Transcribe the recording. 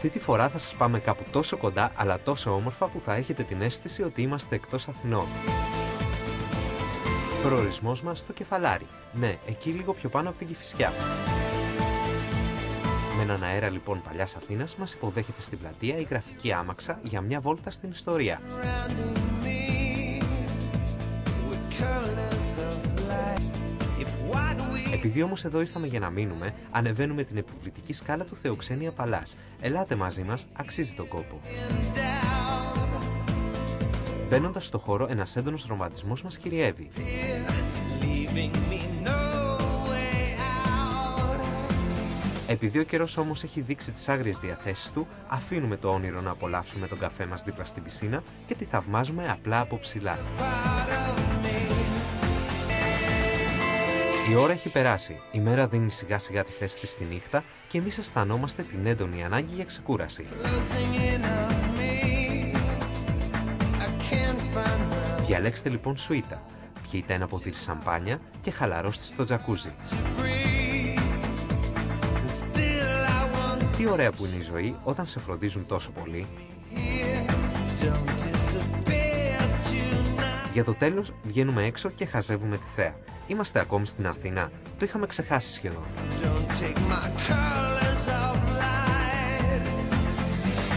Αυτή τη φορά θα σας πάμε κάπου τόσο κοντά, αλλά τόσο όμορφα που θα έχετε την αίσθηση ότι είμαστε εκτός Αθηνών. Προορισμός μας στο Κεφαλάρι. Ναι, εκεί λίγο πιο πάνω από την Κηφισιά. Με έναν αέρα λοιπόν παλιάς Αθήνας μας υποδέχεται στην πλατεία η γραφική άμαξα για μια βόλτα στην ιστορία. Επειδή όμως εδώ ήρθαμε για να μείνουμε, ανεβαίνουμε την επιβλητική σκάλα του Θεοξένεια Παλάς. Ελάτε μαζί μας, αξίζει τον κόπο. Μπαίνοντας στο χώρο, ένας έντονος ρομαντισμός μας κυριεύει. Επειδή ο καιρός όμως έχει δείξει τις άγριες διαθέσεις του, αφήνουμε το όνειρο να απολαύσουμε τον καφέ μας δίπλα στην πισίνα και τη θαυμάζουμε απλά από ψηλά. Η ώρα έχει περάσει, η μέρα δίνει σιγά σιγά τη θέση της στη νύχτα και εμείς αισθανόμαστε την έντονη ανάγκη για ξεκούραση. Διαλέξτε λοιπόν σουίτα, πιείτε ένα ποτήρι σαμπάνια και χαλαρώστε στο τζακούζι. Τι ωραία που είναι η ζωή όταν σε φροντίζουν τόσο πολύ. Για το τέλος βγαίνουμε έξω και χαζεύουμε τη θέα. Είμαστε ακόμη στην Αθήνα. Το είχαμε ξεχάσει σχεδόν.